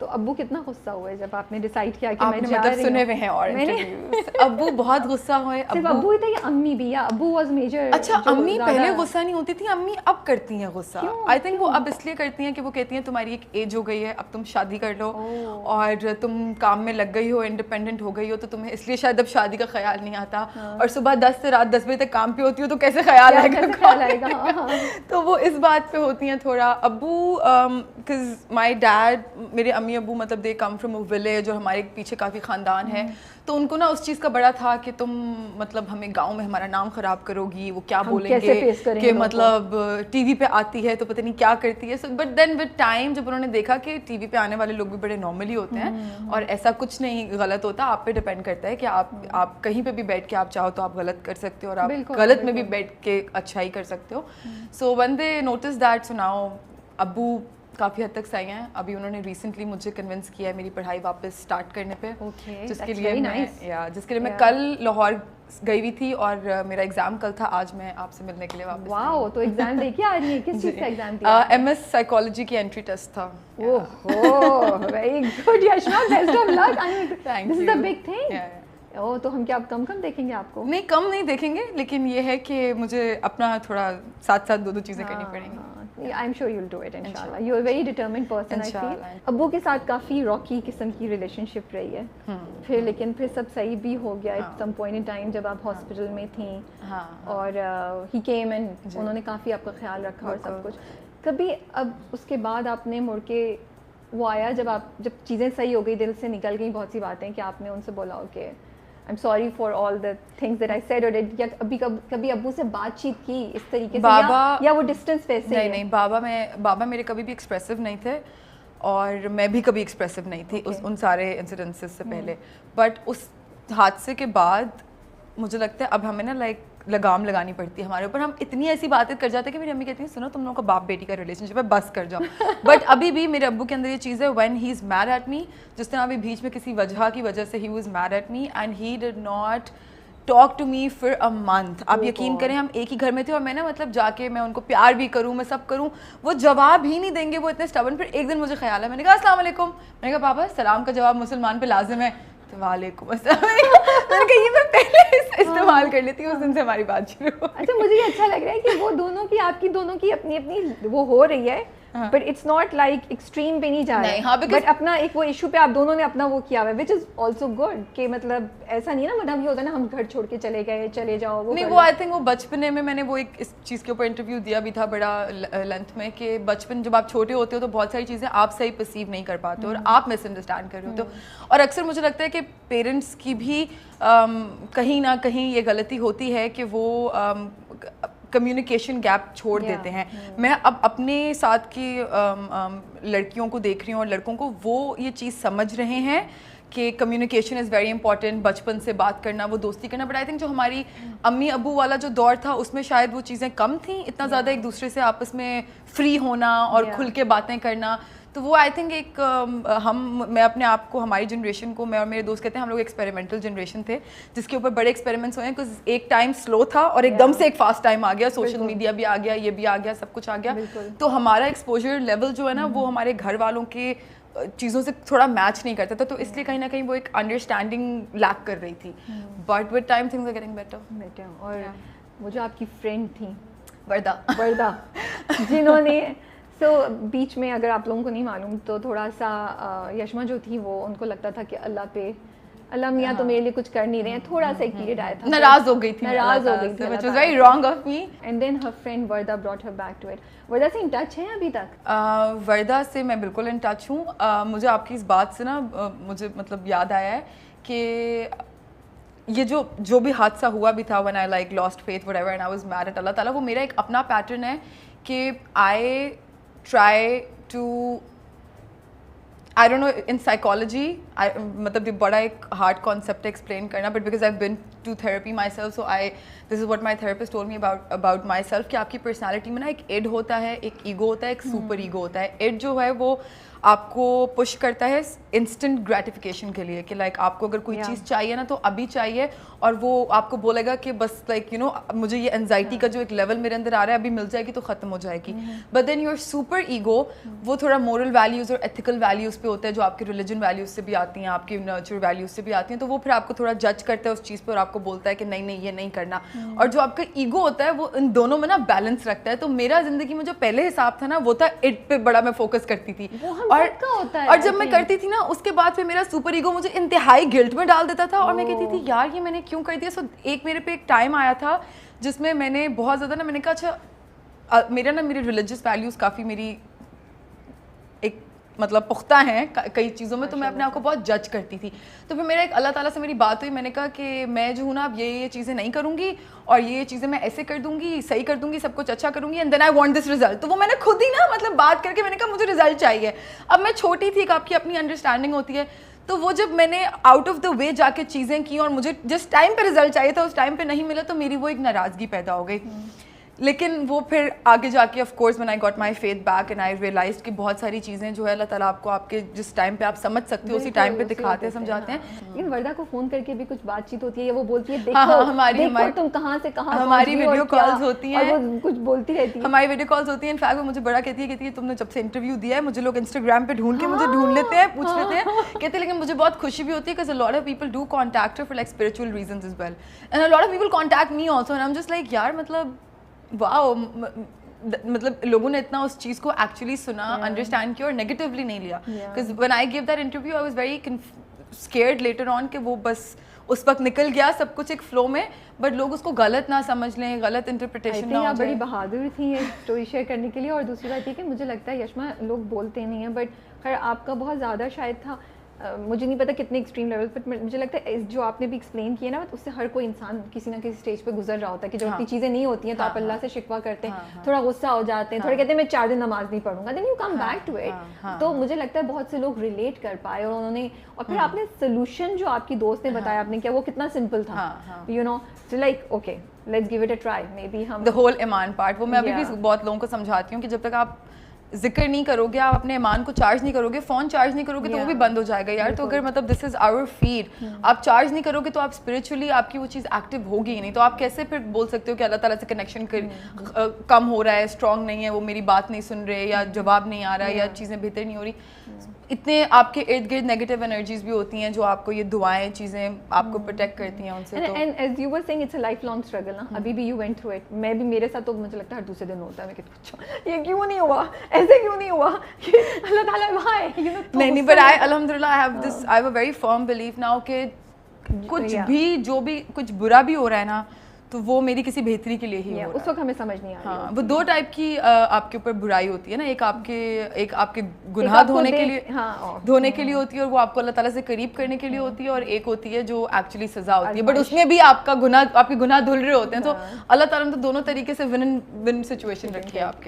تو ابو کتنا غصہ ہوئے جب آپ نے ڈیسائیڈ کیا کہ میں جا مطلب رہی سنے ہوئے ہیں اور ابو بہت غصہ ہوئے. صرف ابو ہی تھا یا امی بھی, یا ابو واز میجر؟ اچھا امی پہلے غصہ نہیں ہوتی تھی, امی اب کرتی ہیں غصہ. آئی تھنک وہ اب اس لیے کرتی ہیں کہ وہ کہتی ہیں تمہاری ایک ایج ہو گئی ہے, اب تم شادی کر لو اور تم کام میں لگ گئی ہو, انڈیپینڈنٹ ہو گئی ہو, تو تمہیں اس لیے شاید اب شادی کا خیال نہیں آتا, اور صبح 10 سے رات 10 بجے تک کام پہ ہوتی ہو تو کیسے خیال آئے گا. تو وہ اس بات پہ ہوتی ہیں تھوڑا. ابو because my dad, میرے امی ابو مطلب they come from a village, اور ہمارے پیچھے کافی خاندان ہے, تو ان کو نا اس چیز کا بڑا تھا کہ تم مطلب ہمیں گاؤں میں ہمارا نام خراب کرو گی, وہ کیا بولیں گے کہ مطلب ٹی وی پہ آتی ہے تو پتہ نہیں کیا کرتی ہے. بٹ دین ود ٹائم جب انہوں نے دیکھا کہ ٹی وی پہ آنے والے لوگ بھی بڑے نارملی ہوتے ہیں اور ایسا کچھ نہیں غلط ہوتا, آپ پہ ڈپینڈ کرتا ہے کہ آپ کہیں پہ بھی بیٹھ کے آپ چاہو تو آپ غلط کر سکتے ہو, اور آپ غلط میں بھی بیٹھ کے اچھائی کر سکتے ہو. So when they notice that, so now ابو کافی حد تک صحیح ہیں. ابھی انہوں نے ریسنٹلی مجھے کنونس کیا ہے میری پڑھائی واپس اسٹارٹ کرنے پہ, جس کے لیے میں کل لاہور گئی ہوئی تھی اور میرا ایگزام کل تھا. آج میں آپ سے ملنے کے لیے واپس. واو, تو ایگزام دے کے آ رہی ہے, کس چیز کا ایگزام دیا؟ MS سائیکالوجی کی انٹری ٹیسٹ تھا. Oh very good Yashma, best of luck. This is a big thing. تو ہم کیا اب کم دیکھیں گے آپ کو؟ نہیں کم نہیں دیکھیں گے, لیکن یہ ہے کہ مجھے اپنا تھوڑا ساتھ ساتھ دو چیزیں کرنی پڑیں گی. I am sure you will do it انشاءاللہ. You are very determined person. I feel ابو کے ساتھ کافی راکی قسم کی ریلیشن شپ رہی ہے, لیکن پھر سب صحیح بھی ہو گیا at some point in time جب آپ ہاسپٹل میں تھیں, اور ہی کیم اینڈ انہوں نے کافی آپ کا خیال رکھا اور سب کچھ. کبھی اب اس کے بعد آپ نے مڑ کے وہ آیا جب چیزیں صحیح ہو گئی, دل سے نکل گئی بہت سی باتیں, کہ آپ نے ان سے بولا ہو کہ I'm sorry for all the things that I said or did, یا کبھی ابو سے بات چیت کی اس طریقے سے, یا وہ ڈسٹینس پہ سے؟ نہیں, بابا میرے کبھی بھی ایکسپریسو نہیں تھے, اور میں بھی کبھی ایکسپریسو نہیں تھی ان سارے انسیڈنسز سے پہلے. بٹ اس حادثے کے بعد مجھے لگتا ہے اب ہمیں نا لائک لگام لگانی پڑتی ہے ہمارے اوپر. ہم اتنی ایسی باتیں کر جاتے ہیں کہ میری امی کہتی ہیں سنو تم لوگوں کا باپ بیٹی کا ریلیشن شپ ہے, بس کر جاؤ. بٹ ابھی بھی میرے ابو کے اندر یہ چیز ہے, when he is mad at me, جس طرح ابھی بیچ میں کسی وجہ کی وجہ سے he was mad at me and he did not talk to me for a month. آپ یقین کریں ہم ایک ہی گھر میں تھے, اور میں نا مطلب جا کے میں ان کو پیار بھی کروں, میں سب کروں, وہ جواب ہی نہیں دیں گے, وہ اتنے اسٹبن. پھر ایک دن مجھے خیال ہے, میں نے کہا السلام علیکم, میں نے کہا پاپا سلام کا جواب مسلمان پہ لازم ہے, تو وعلیکم السلام. میں نے کہا یہ میں پہلے استعمال کر لیتی ہوں, اس دن سے ہماری بات شروع. اچھا مجھے یہ اچھا لگ رہا ہے کہ وہ دونوں کی, آپ کی دونوں کی اپنی اپنی وہ ہو رہی ہے, but it's not like extreme پہ نہیں جا رہا ہے, بٹ اپنا ایک وہ ایشو پہ آپ دونوں نے اپنا وہ کیا ہوا ہے, وچ از آلسو گڈ. کہ مطلب ایسا نہیں ہے نا, مطلب یہ ہوتا ہے نا ہم گھر چھوڑ کے چلے جاؤ. نہیں وہ آئی تھنک وہ بچپنے میں نے وہ ایک اس چیز کے اوپر انٹرویو دیا بھی تھا بڑا لینتھ میں, کہ بچپن جب آپ چھوٹے ہوتے ہو تو بہت ساری چیزیں آپ صحیح پرسیو نہیں کر پاتے اور آپ مس انڈرسٹینڈ کر رہے ہوتے ہو. اور اکثر مجھے لگتا ہے کہ پیرنٹس کی بھی کہیں نہ کہیں یہ غلطی ہوتی ہے کہ وہ کمیونیکیشن گیپ چھوڑ دیتے ہیں. میں اب اپنے ساتھ کی لڑکیوں کو دیکھ رہی ہوں اور لڑکوں کو, وہ یہ چیز سمجھ رہے ہیں کہ کمیونیکیشن از ویری امپورٹنٹ, بچپن سے بات کرنا, وہ دوستی کرنا. بٹ آئی تھنک جو ہماری امی ابو والا جو دور تھا اس میں شاید وہ چیزیں کم تھیں, اتنا زیادہ ایک دوسرے سے آپس میں فری ہونا اور کھل کے باتیں کرنا. تو وہ آئی تھنک ایک میں اپنے آپ کو, ہماری جنریشن کو, میں اور میرے دوست کہتے ہیں ہم لوگ ایکسپیریمنٹل جنریشن تھے جس کے اوپر بڑے ایکسپیریمنٹس ہوئے ہیں. بکاز ایک ٹائم سلو تھا اور ایک دم سے ایک فاسٹ ٹائم آ گیا, سوشل میڈیا بھی آ گیا, یہ بھی آ گیا, سب کچھ آ گیا. تو ہمارا ایکسپوجر لیول جو ہے نا وہ ہمارے گھر والوں کے چیزوں سے تھوڑا میچ نہیں کرتا تھا, تو اس لیے کہیں نہ کہیں وہ ایک انڈرسٹینڈنگ لیک کر رہی تھی. But with time things are getting better. اور وہ جو آپ کی فرینڈ تھیں وردہ جنہوں نے بیچ میں, اگر آپ لوگوں کو نہیں معلوم تو تھوڑا سا یشما جو تھی وہ ان کو لگتا تھا کہ اللہ میاں تو میرے لیے کچھ کر نہیں رہے ہیں, تھوڑا سا ایک پیریڈ آیا تھا, ناراض ہو گئی تھی, which was very wrong of me. And then her friend Varda brought her back to it. Warda سے ان ٹچ ہیں ابھی تک؟ وردہ سے میں بالکل ان ٹچ ہوں. مجھے آپ کی اس بات سے نا مجھے مطلب یاد آیا ہے کہ یہ جو بھی حادثہ ہوا بھی تھا, when I like lost faith whatever and I was mad at اللہ تعالیٰ, وہ میرا ایک اپنا پیٹرن ہے کہ I try to, I don't know, in psychology, مطلب یہ بڑا ایک ہارڈ کانسیپٹ ہے ایکسپلین کرنا, but because I've been to therapy myself, so this is what my therapist told me about myself, کہ آپ کی پرسنالٹی میں نا ایک ایڈ ہوتا ہے, ایک ایگو ہوتا ہے, ایک سپر ایگو ہوتا ہے. ایڈ جو ہے وہ آپ کو پش کرتا ہے انسٹنٹ گریٹیفیکیشن کے لیے کہ لائک آپ کو اگر کوئی چیز چاہیے نا تو ابھی چاہیے, اور وہ آپ کو بولے گا کہ بس لائک یو نو مجھے یہ انزائٹی کا جو ایک لیول میرے اندر آ رہا ہے ابھی مل جائے گی تو ختم ہو جائے گی. But then your super ego وہ تھوڑا مورل ویلیوز اور ایتھیکل ویلیوز پہ ہوتا ہے جو آپ کے ریلیجن ویلیوز سے بھی آتی ہیں, آپ کی نیچر ویلیوز سے بھی آتی ہیں, تو وہ پھر آپ کو تھوڑا جج کرتا ہے اس چیز پہ اور آپ کو بولتا ہے کہ نہیں نہیں یہ نہیں کرنا. اور جو آپ کا ایگو ہوتا ہے وہ ان دونوں میں نا بیلنس رکھتا ہے. تو میرا زندگی میں جو پہلے حساب تھا نا وہ تھا اٹ پہ بڑا میں فوکس کرتی تھی, اور جب میں کرتی تھی نا اس کے بعد پھر میرا سپر ایگو مجھے انتہائی گلٹ میں ڈال دیتا تھا, اور میں کہتی تھی یار یہ میں نے کیوں کر دیا. سو ایک میرے پہ ایک ٹائم آیا تھا جس میں میں نے بہت زیادہ نا میں نے کہا اچھا میرا نا میری ریلیجیس ویلیوز کافی میری ایک مطلب پختہ ہیں کئی چیزوں میں, تو میں اپنے آپ کو بہت جج کرتی تھی. تو پھر میرا ایک اللہ تعالیٰ سے میری بات ہوئی, میں نے کہا کہ میں جو ہوں نا اب یہ چیزیں نہیں کروں گی, اور یہ چیزیں میں ایسے کر دوں گی, صحیح کر دوں گی, سب کچھ اچھا کروں گی, and then I want this result. تو وہ میں نے خود ہی نا مطلب بات کر کے میں نے کہا مجھے ریزلٹ چاہیے. اب میں چھوٹی تھی, آپ کی اپنی انڈرسٹینڈنگ ہوتی ہے, تو وہ جب میں نے آؤٹ آف دا وے جا کے چیزیں کی اور مجھے جس ٹائم پہ ریزلٹ چاہیے تھا اس ٹائم پہ نہیں ملا, تو میری وہ ایک ناراضگی پیدا ہو گئی. لیکن وہ پھر آگے جا کے of course when I got my faith back and I realized کہ بہت ساری چیزیں جو ہے اللہ تعالیٰ آپ کو آپ کے جس ٹائم پہ آپ سمجھ سکتے ہو اسی ٹائم پہ دکھاتے ہیں, سمجھاتے ہیں. لیکن وردہ کو فون کر کے بھی کچھ بات چیت ہوتی ہے, وہ بولتی ہے دیکھو ہماری تم کہاں سے کہاں, ہماری ویڈیو کالز ہوتی ہیں, وہ کچھ بولتی رہتی ہے, ہماری ویڈیو کالز ہوتی ہیں. انفیکٹ وہ مجھے بڑا کہتی ہے تم نے جب سے انٹرویو دیا ہے مجھے لوگ انسٹاگرام پہ ڈھونڈ کے مجھے ڈھونڈ لیتے ہیں, پوچھ لیتے ہیں, کہتے ہیں لیکن مجھے بہت خوشی بھی ہوتی ہے because a lot of people do contact her for like spiritual reasons as well, and a lot of people contact me also, and I'm just like یار مطلب واو, مطلب لوگوں نے اتنا اس چیز کو ایکچولی سنا, انڈرسٹینڈ کیا اور نیگیٹیولی نہیں لیا. Because when I gave that interview I was very scared later on کہ وہ بس اس وقت نکل گیا سب کچھ ایک فلو میں, بٹ لوگ اس کو غلط نہ سمجھ لیں, غلط انٹرپریٹیشن نہ ہو جائے. بڑی بہادر تھی یہ اسٹوری شیئر کرنے کے لیے. اور دوسری بات یہ کہ مجھے لگتا ہے یشما لوگ بولتے نہیں ہیں, بٹ خیر آپ کا بہت زیادہ شاید تھا, مجھے نہیں پتا کتنے ایکسٹریم لیول, بٹ مجھے لگتا ہے جو آپ نے بھی ایکسپلین کیا نا اس سے ہر کوئی انسان کسی نہ کسی اسٹیج پہ گزر رہا ہوتا ہے کہ جب اتنی چیزیں نہیں ہوتی ہیں تو آپ اللہ سے شکوہ کرتے ہیں, تھوڑا غصہ ہو جاتے ہیں, تھوڑا کہتے ہیں میں 4 دن نماز نہیں پڑھوں گا, then you come back to it. تو مجھے لگتا ہے بہت سے لوگ ریلیٹ کر پائے, اور انہوں نے, اور پھر آپ نے سولوشن جو آپ کی دوست نے بتایا آپ نے کیا, وہ کتنا سمپل تھا, you know like okay let's give it a try, maybe ہم the whole ایمان پارٹ, وہ میں ابھی بھی بہت لوگوں کو سمجھاتی ہوں کہ جب تک آپ ذکر نہیں کرو گے, آپ اپنے ایمان کو چارج نہیں کرو گے, فون چارج نہیں کرو گے تو وہ بھی بند ہو جائے گا یار. تو اگر مطلب دس از آور فیڈ, آپ چارج نہیں کرو گے تو آپ اسپرچولی آپ کی وہ چیز ایکٹیو ہوگی ہی نہیں. تو آپ کیسے پھر بول سکتے ہو کہ اللہ تعالیٰ سے کنیکشن کم ہو رہا ہے, اسٹرانگ نہیں ہے, وہ میری بات نہیں سن رہے, یا جواب نہیں آ رہا ہے, یا چیزیں بہتر نہیں ہو رہی. اتنے آپ کے ارد گرد نیگیٹو انرجیز بھی ہوتی ہیں جو آپ کو یہ دعائیں چیزیں آپ کو پروٹیکٹ کرتی ہیں ان سے. And as you were seeing it's a life long struggle نا, ابھی بھی یو وینٹ تھرو اٹ. میں بھی, میرے ساتھ تو مجھے لگتا ہے ہر دوسرے دن ہوتا ہے, میں کہتی ہوں یہ کیوں نہیں ہوا, ایسے کیوں نہیں ہوا, اللہ تعالیٰ وہاں ہے, نہیں بٹ آئی الحمد للہ I have this, I have a very firm belief now کہ کچھ بھی جو بھی کچھ برا بھی ہو رہا ہے نا تو وہ میری کسی بہتری کے لیے ہی ہو رہا ہے. اس وقت ہمیں سمجھ نہیں آ رہی. ہاں, وہ 2 ٹائپ کی آپ کے اوپر برائی ہوتی ہے نا, ایک آپ کے گناہ دھونے کے لیے ہوتی ہے, اور وہ آپ کو اللہ تعالیٰ سے قریب کرنے کے لیے ہوتی ہے, اور ایک ہوتی ہے جو ایکچولی سزا ہوتی ہے, بٹ اس میں بھی آپ کے گناہ دھل رہے ہوتے ہیں. تو اللہ تعالیٰ نے تو دونوں طریقے سے ون سچویشن رکھی ہے آپ کے.